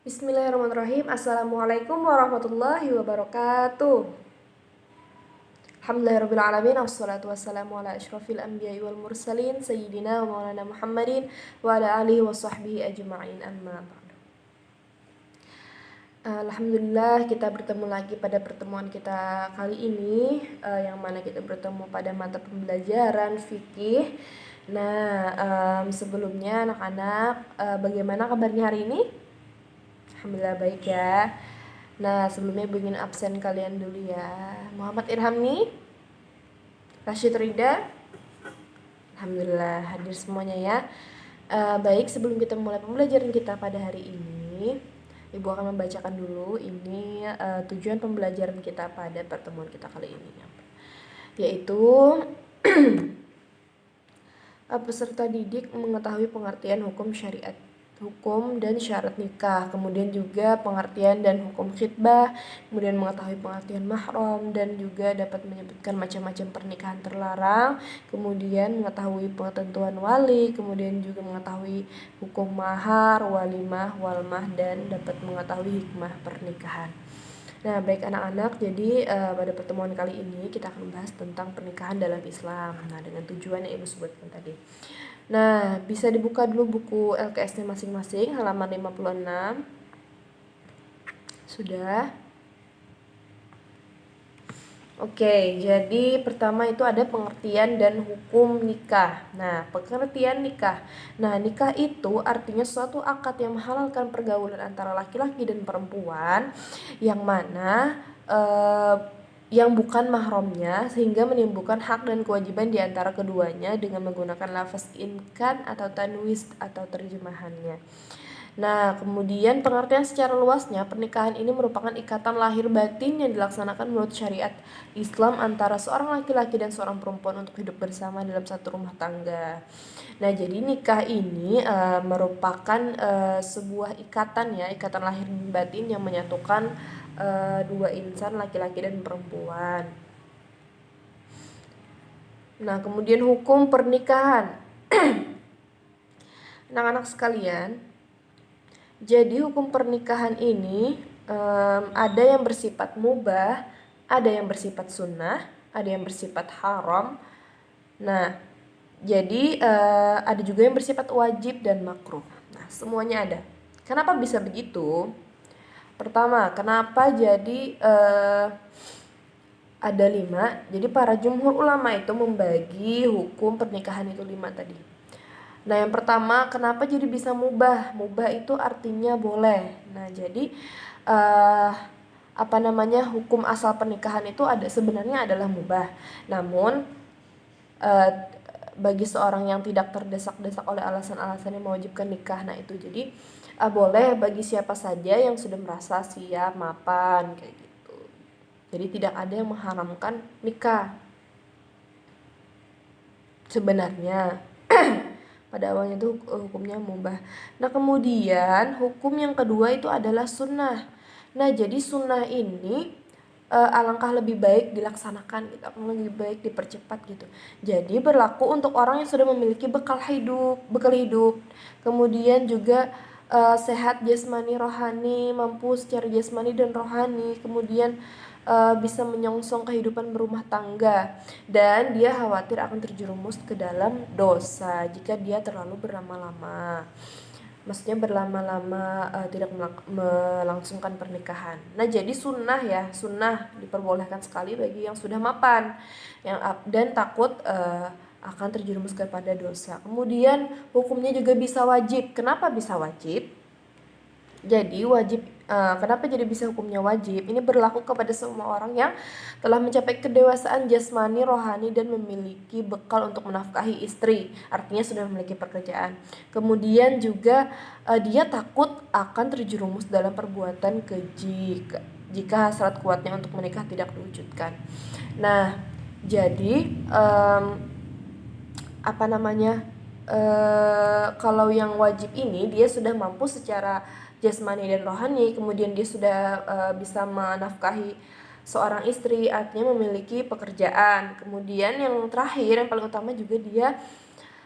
Bismillahirrahmanirrahim. Assalamualaikum warahmatullahi wabarakatuh. Alhamdulillahirrabbilalamin. Wassalatu wassalamu ala ashrafil anbiya'i wal mursalin Sayyidina wa maulana Muhammadin wa ala alihi wa sahbihi ajma'in, amma ba'du. Alhamdulillah, kita bertemu lagi pada pertemuan kita kali ini, yang mana kita bertemu pada mata pembelajaran fikih. Nah, sebelumnya anak-anak, bagaimana kabarnya hari ini? Alhamdulillah baik ya. Nah, sebelumnya Ibu ingin absen kalian dulu ya. Muhammad Irhamni, Rashid Rida, Alhamdulillah hadir semuanya ya. Baik, sebelum kita mulai pembelajaran kita pada hari ini, Ibu akan membacakan dulu ini tujuan pembelajaran kita pada pertemuan kita kali ini, yaitu peserta didik mengetahui pengertian hukum syariat, hukum dan syarat nikah, kemudian juga pengertian dan hukum khitbah, kemudian mengetahui pengertian mahram, dan juga dapat menyebutkan macam-macam pernikahan terlarang, kemudian mengetahui ketentuan wali, kemudian juga mengetahui hukum mahar, walimah, walmah, dan dapat mengetahui hikmah pernikahan. Nah, baik anak-anak, jadi pada pertemuan kali ini kita akan membahas tentang pernikahan dalam Islam. Nah, dengan tujuan yang Ibu sebutkan tadi. Nah, bisa dibuka dulu buku LKS-nya masing-masing, halaman 56. Sudah? Oke, jadi pertama itu ada pengertian dan hukum nikah. Nah, pengertian nikah. Nah, nikah itu artinya suatu akad yang menghalalkan pergaulan antara laki-laki dan perempuan yang mana yang bukan mahramnya, sehingga menimbulkan hak dan kewajiban di antara keduanya dengan menggunakan lafaz imkan atau tanwis atau terjemahannya. Nah, kemudian pengertian secara luasnya, pernikahan ini merupakan ikatan lahir batin yang dilaksanakan menurut syariat Islam antara seorang laki-laki dan seorang perempuan untuk hidup bersama dalam satu rumah tangga. Nah, jadi nikah ini merupakan sebuah ikatan ya, ikatan lahir batin yang menyatukan dua insan, laki-laki dan perempuan. Nah, kemudian hukum pernikahan. Anak-anak sekalian, jadi hukum pernikahan ini ada yang bersifat mubah, ada yang bersifat sunnah, ada yang bersifat haram. Nah, jadi ada juga yang bersifat wajib dan makruh. Nah, semuanya ada. Kenapa bisa begitu? Pertama, kenapa jadi ada 5? Jadi para jumhur ulama itu membagi hukum pernikahan itu 5 tadi. Nah, yang pertama, kenapa jadi bisa mubah? Mubah itu artinya boleh. Nah, jadi hukum asal pernikahan itu sebenarnya adalah mubah. Namun bagi seorang yang tidak terdesak-desak oleh alasan-alasan yang mewajibkan nikah, nah itu jadi boleh bagi siapa saja yang sudah merasa siap, mapan, kayak gitu. Jadi tidak ada yang mengharamkan nikah sebenarnya. Pada awalnya itu hukumnya mubah. Nah, kemudian hukum yang kedua itu adalah sunnah. Nah, jadi sunnah ini alangkah lebih baik dilaksanakan gitu, lebih baik dipercepat gitu. Jadi berlaku untuk orang yang sudah memiliki bekal hidup, kemudian juga sehat jasmani rohani, mampu secara jasmani dan rohani, kemudian bisa menyongsong kehidupan berumah tangga, dan dia khawatir akan terjerumus ke dalam dosa jika dia terlalu berlama-lama. Maksudnya berlama-lama tidak melangsungkan pernikahan. Nah, jadi sunnah ya, sunnah diperbolehkan sekali bagi yang sudah mapan dan takut akan terjerumus kepada dosa. Kemudian hukumnya juga bisa wajib. Kenapa bisa wajib? Jadi wajib, kenapa jadi bisa hukumnya wajib? Ini berlaku kepada semua orang yang telah mencapai kedewasaan jasmani, rohani, dan memiliki bekal untuk menafkahi istri. Artinya sudah memiliki pekerjaan. Kemudian juga dia takut akan terjerumus dalam perbuatan keji jika hasrat kuatnya untuk menikah tidak diwujudkan. Nah, jadi kalau yang wajib ini dia sudah mampu secara jasmani dan rohani, kemudian dia sudah bisa menafkahi seorang istri, artinya memiliki pekerjaan. Kemudian yang terakhir, yang paling utama juga dia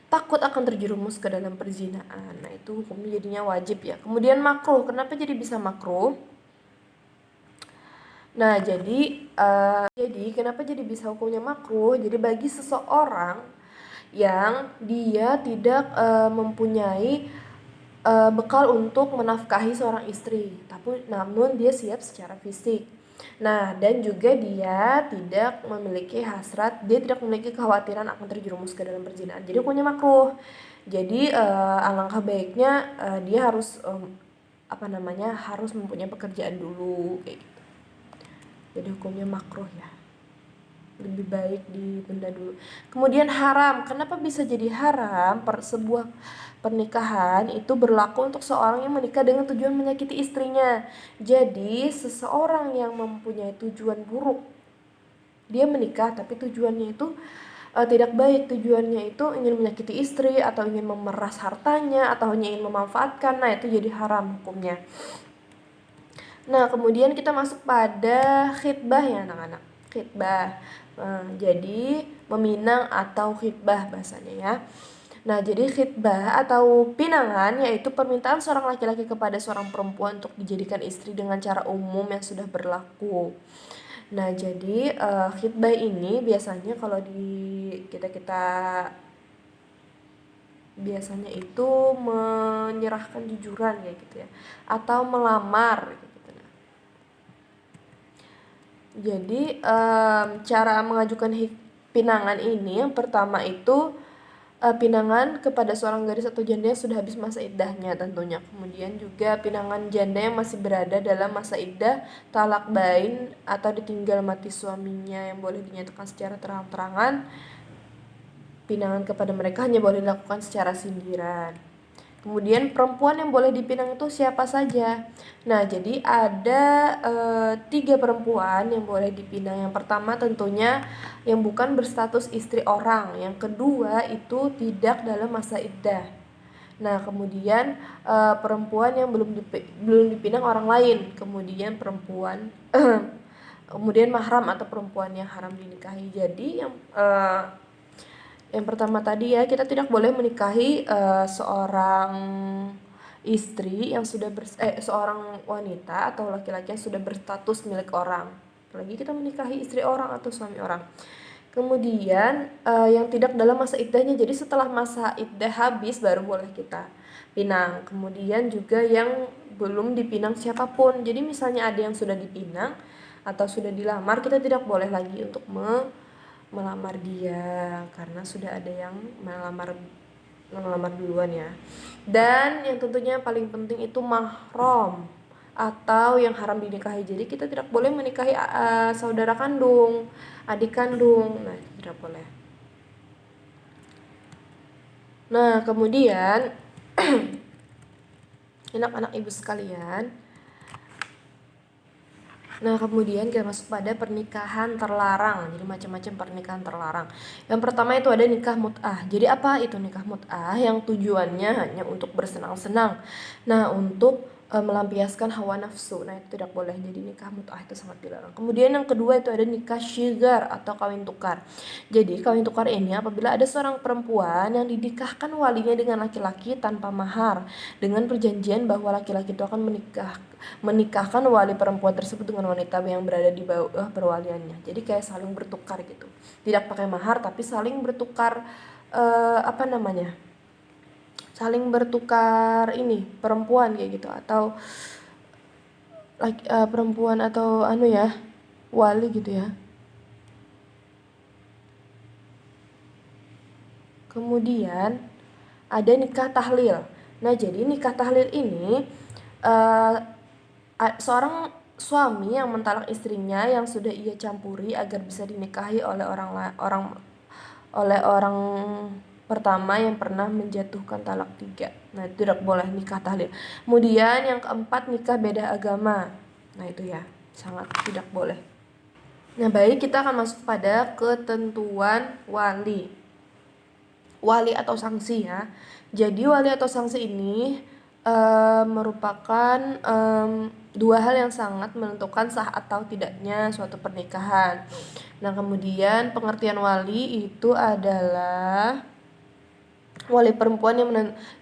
takut akan terjerumus ke dalam perzinaan. Nah, itu hukumnya jadinya wajib ya. Kemudian makruh. Kenapa jadi bisa makruh? Nah, jadi kenapa jadi bisa hukumnya makruh? Jadi bagi seseorang yang dia tidak mempunyai bekal untuk menafkahi seorang istri, tapi namun dia siap secara fisik. Nah, dan juga dia tidak memiliki hasrat, dia tidak memiliki kekhawatiran akan terjerumus ke dalam perzinaan. Jadi hukumnya makruh. Jadi alangkah baiknya dia harus harus mempunyai pekerjaan dulu kayak gitu. Jadi hukumnya makruh ya. Lebih baik ditunda dulu. Kemudian haram. Kenapa bisa jadi haram? Sebuah pernikahan itu berlaku untuk seorang yang menikah dengan tujuan menyakiti istrinya. Jadi seseorang yang mempunyai tujuan buruk, dia menikah tapi tujuannya itu tidak baik. Tujuannya itu ingin menyakiti istri, atau ingin memeras hartanya, atau hanya ingin memanfaatkan. Nah, itu jadi haram hukumnya. Nah, kemudian kita masuk pada khitbah ya anak-anak. Khitbah. Jadi meminang atau khitbah bahasanya ya. Nah, jadi khitbah atau pinangan yaitu permintaan seorang laki-laki kepada seorang perempuan untuk dijadikan istri dengan cara umum yang sudah berlaku. Nah, jadi khitbah ini biasanya kalau di kita biasanya itu menyerahkan jujuran kayak gitu ya, atau melamar gitu. Jadi cara mengajukan pinangan ini yang pertama itu pinangan kepada seorang gadis atau janda yang sudah habis masa iddahnya tentunya. Kemudian juga pinangan janda yang masih berada dalam masa iddah talak bain atau ditinggal mati suaminya yang boleh dinyatakan secara terang-terangan. Pinangan kepada mereka hanya boleh dilakukan secara sindiran. Kemudian perempuan yang boleh dipinang itu siapa saja? Nah, jadi ada 3 perempuan yang boleh dipinang. Yang pertama tentunya yang bukan berstatus istri orang. Yang kedua itu tidak dalam masa iddah. Nah, kemudian perempuan yang belum dipinang orang lain. Kemudian kemudian mahram atau perempuan yang haram dinikahi. Jadi yang pertama tadi ya, kita tidak boleh menikahi seorang istri yang sudah seorang wanita atau laki-laki yang sudah berstatus milik orang. Apalagi kita menikahi istri orang atau suami orang. Kemudian yang tidak dalam masa iddahnya, jadi setelah masa iddah habis baru boleh kita pinang. Kemudian juga yang belum dipinang siapapun. Jadi misalnya ada yang sudah dipinang atau sudah dilamar, kita tidak boleh lagi untuk melamar dia karena sudah ada yang melamar duluan ya. Dan yang tentunya yang paling penting itu mahram atau yang haram dinikahi. Jadi kita tidak boleh menikahi saudara kandung, adik kandung. Nah, itu tidak boleh. Nah, kemudian anak-anak ibu sekalian, nah, kemudian kita masuk pada pernikahan terlarang. Jadi macam-macam pernikahan terlarang. Yang pertama itu ada nikah mut'ah. Jadi apa itu nikah mut'ah? Yang tujuannya hanya untuk bersenang-senang. Nah, untuk melampiaskan hawa nafsu. Nah, itu tidak boleh. Jadi nikah mut'ah itu sangat dilarang. Kemudian yang kedua itu ada nikah syigar atau kawin tukar. Jadi kawin tukar ini apabila ada seorang perempuan yang dinikahkan walinya dengan laki-laki tanpa mahar, dengan perjanjian bahwa laki-laki itu akan menikahkan wali perempuan tersebut dengan wanita yang berada di bawah perwaliannya. Jadi kayak saling bertukar gitu. Tidak pakai mahar tapi saling bertukar saling bertukar ini perempuan kayak gitu, atau perempuan atau wali gitu ya. Kemudian ada nikah tahlil. Nah, jadi nikah tahlil ini seorang suami yang mentalak istrinya yang sudah ia campuri agar bisa dinikahi oleh orang pertama yang pernah menjatuhkan talak 3. Nah, itu tidak boleh nikah tahlil. Kemudian yang keempat nikah beda agama. Nah, itu ya sangat tidak boleh. Nah, baik, kita akan masuk pada ketentuan wali atau sanksi ya. Jadi wali atau sanksi ini merupakan dua hal yang sangat menentukan sah atau tidaknya suatu pernikahan. Nah, kemudian pengertian wali itu adalah wali perempuan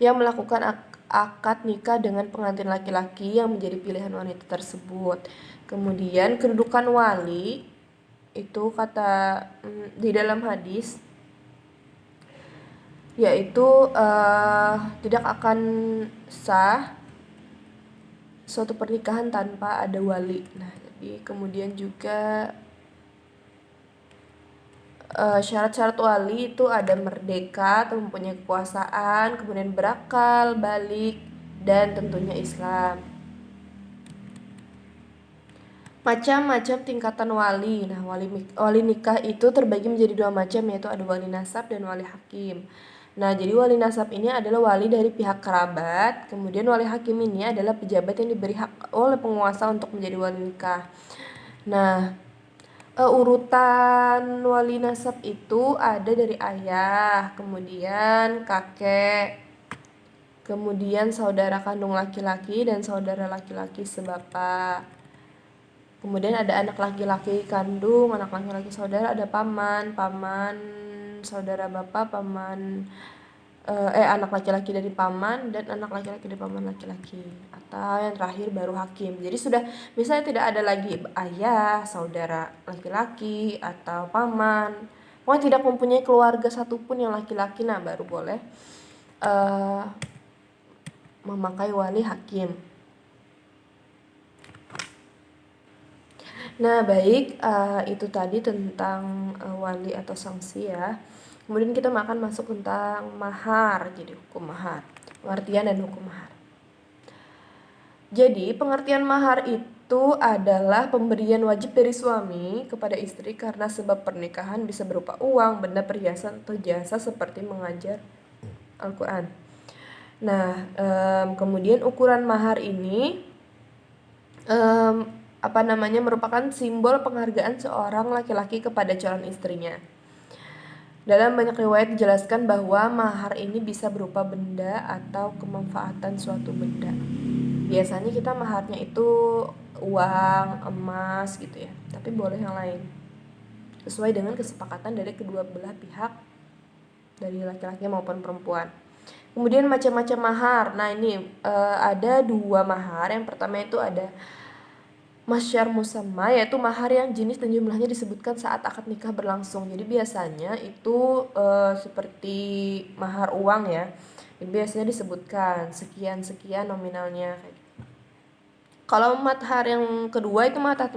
yang melakukan akad nikah dengan pengantin laki-laki yang menjadi pilihan wanita tersebut. Kemudian kedudukan wali itu kata di dalam hadis yaitu tidak akan sah suatu pernikahan tanpa ada wali. Nah, jadi kemudian juga syarat-syarat wali itu ada merdeka atau mempunyai kekuasaan, kemudian berakal, balik, dan tentunya Islam. Macam-macam tingkatan wali. Nah, wali nikah itu terbagi menjadi dua macam, yaitu ada wali nasab dan wali hakim. Nah, jadi wali nasab ini adalah wali dari pihak kerabat, kemudian wali hakim ini adalah pejabat yang diberi hak oleh penguasa untuk menjadi wali nikah. Nah, urutan wali nasab itu ada dari ayah, kemudian kakek, kemudian saudara kandung laki-laki dan saudara laki-laki sebapak. Kemudian ada anak laki-laki kandung, anak laki-laki saudara, ada paman saudara bapak, anak laki-laki dari paman dan anak laki-laki dari paman laki-laki, atau yang terakhir baru hakim. Jadi sudah misalnya tidak ada lagi ayah, saudara laki-laki atau paman, pokoknya tidak mempunyai keluarga satupun yang laki-laki, nah baru boleh memakai wali hakim. Nah, baik, itu tadi tentang wali atau sanksi ya. Kemudian kita akan masuk tentang mahar, jadi hukum mahar, pengertian dan hukum mahar. Jadi, pengertian mahar itu adalah pemberian wajib dari suami kepada istri karena sebab pernikahan bisa berupa uang, benda perhiasan, atau jasa seperti mengajar Al-Quran. Nah, kemudian ukuran mahar ini merupakan simbol penghargaan seorang laki-laki kepada calon istrinya. Dalam banyak riwayat dijelaskan bahwa mahar ini bisa berupa benda atau kemanfaatan suatu benda. Biasanya kita maharnya itu uang, emas gitu ya, tapi boleh yang lain. Sesuai dengan kesepakatan dari kedua belah pihak, dari laki-laki maupun perempuan. Kemudian macam-macam mahar. Nah, ini ada dua mahar. Yang pertama itu ada masyar musamma, yaitu mahar yang jenis dan jumlahnya disebutkan saat akad nikah berlangsung. Jadi biasanya itu seperti mahar uang ya. Jadi biasanya disebutkan sekian-sekian nominalnya. Kalau mahar yang kedua itu mahar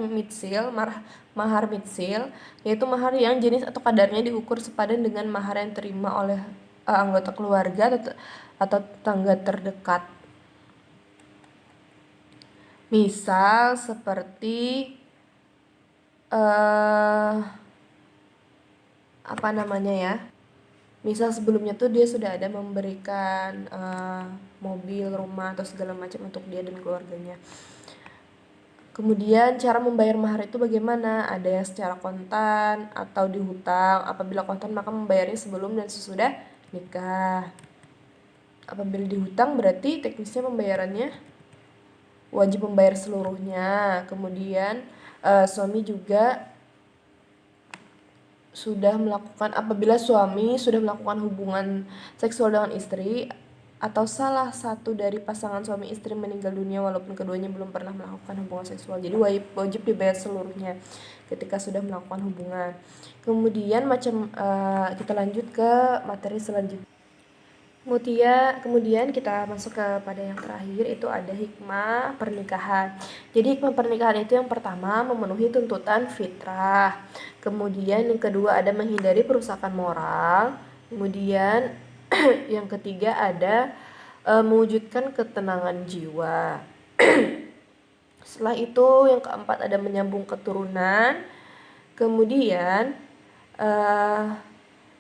mitsil, yaitu mahar yang jenis atau kadarnya diukur sepadan dengan mahar yang diterima oleh anggota keluarga atau tetangga terdekat. Misal seperti misal sebelumnya tuh dia sudah ada memberikan mobil, rumah atau segala macam untuk dia dan keluarganya. Kemudian cara membayar mahar itu bagaimana? Ada yang secara kontan atau dihutang. Apabila kontan maka membayarnya sebelum dan sesudah nikah. Apabila dihutang berarti teknisnya pembayarannya wajib membayar seluruhnya. Kemudian suami juga apabila suami sudah melakukan hubungan seksual dengan istri atau salah satu dari pasangan suami istri meninggal dunia walaupun keduanya belum pernah melakukan hubungan seksual. Jadi wajib dibayar seluruhnya ketika sudah melakukan hubungan. Kemudian kita lanjut ke materi selanjutnya. Kemudian kita masuk kepada yang terakhir, itu ada hikmah pernikahan. Jadi hikmah pernikahan itu yang pertama memenuhi tuntutan fitrah. Kemudian yang kedua ada menghindari perusakan moral. Kemudian yang ketiga ada mewujudkan ketenangan jiwa. Setelah itu yang keempat ada menyambung keturunan. Kemudian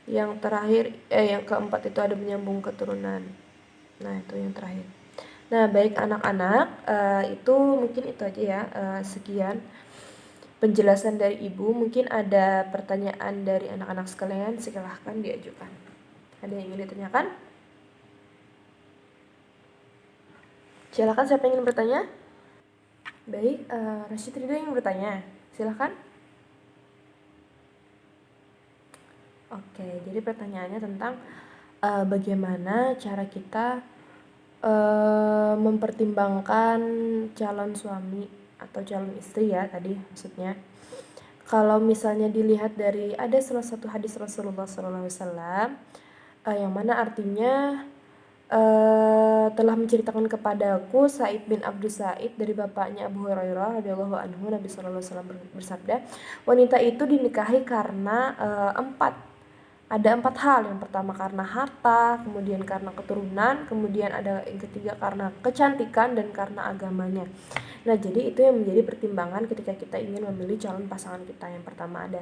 yang keempat itu ada menyambung keturunan. Nah, itu yang terakhir. Nah, baik anak-anak, itu mungkin itu aja ya. Sekian penjelasan dari Ibu. Mungkin ada pertanyaan dari anak-anak sekalian, silahkan diajukan. Ada yang ingin ditanyakan? Silakan, siapa yang ingin bertanya? Baik, Rashid Ridho yang bertanya. Silahkan. Oke, jadi pertanyaannya tentang bagaimana cara kita mempertimbangkan calon suami atau calon istri ya tadi maksudnya. Kalau misalnya dilihat dari ada salah satu hadis Rasulullah SAW yang mana artinya telah menceritakan kepadaku Sa'id bin Abdus Sa'id dari bapaknya Abu Hurairah radhiyallahu anhu, Nabi sallallahu alaihi wasallam bersabda, wanita itu dinikahi karena ada empat hal. Yang pertama karena harta, kemudian karena keturunan, kemudian ada yang ketiga karena kecantikan dan karena agamanya. Nah, jadi itu yang menjadi pertimbangan ketika kita ingin memilih calon pasangan kita. Yang pertama ada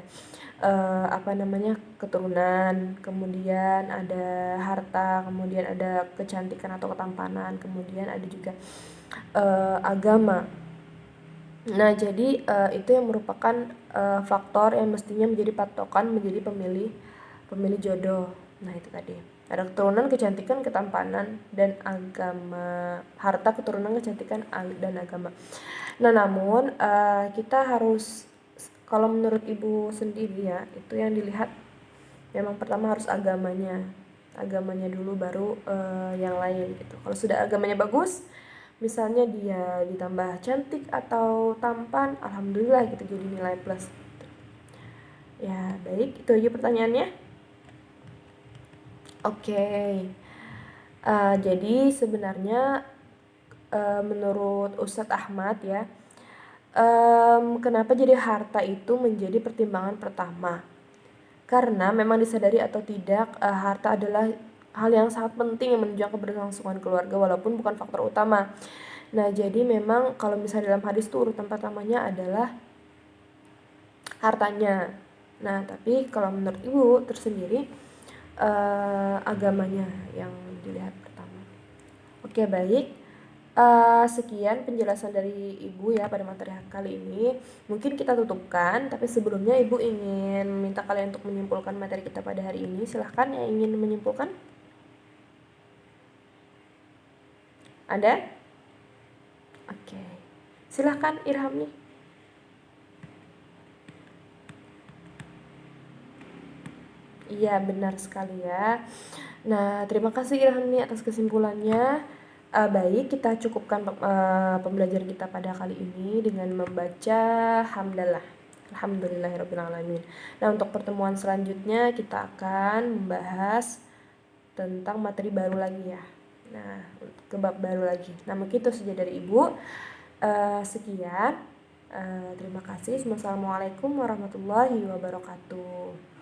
keturunan, kemudian ada harta, kemudian ada kecantikan atau ketampanan, kemudian ada juga agama. Nah, jadi itu yang merupakan faktor yang mestinya menjadi patokan menjadi pemilih jodoh. Nah, itu tadi. Ada keturunan, kecantikan, ketampanan, dan agama. Harta, keturunan, kecantikan, dan agama. Nah, namun kita harus, kalau menurut ibu sendiri ya, itu yang dilihat memang pertama harus agamanya dulu baru yang lain gitu. Kalau sudah agamanya bagus, misalnya dia ditambah cantik atau tampan, alhamdulillah gitu, jadi nilai plus. Ya, baik, itu aja pertanyaannya. Oke. Jadi sebenarnya menurut Ustadz Ahmad ya, kenapa jadi harta itu menjadi pertimbangan pertama? Karena memang disadari atau tidak, harta adalah hal yang sangat penting yang menunjang keberlangsungan keluarga walaupun bukan faktor utama. Nah, jadi memang kalau misalnya dalam hadis itu urutan pertamanya adalah hartanya. Nah, tapi kalau menurut ibu tersendiri agamanya yang dilihat pertama. Oke, baik. Sekian penjelasan dari ibu ya pada materi kali ini. Mungkin kita tutupkan, tapi sebelumnya ibu ingin meminta kalian untuk menyimpulkan materi kita pada hari ini. Silahkan yang ingin menyimpulkan. Ada? Oke. Silahkan Irham nih. Iya, benar sekali ya. Nah, terima kasih Irham nih atas kesimpulannya. Baik, kita cukupkan pembelajaran kita pada kali ini dengan membaca hamdalah. Alhamdulillahirrahmanirrahim. Nah, untuk pertemuan selanjutnya kita akan membahas tentang materi baru lagi ya. Nah, ke bab baru lagi. Nah, mungkin itu saja dari Ibu. Sekian. Terima kasih. Wassalamualaikum warahmatullahi wabarakatuh.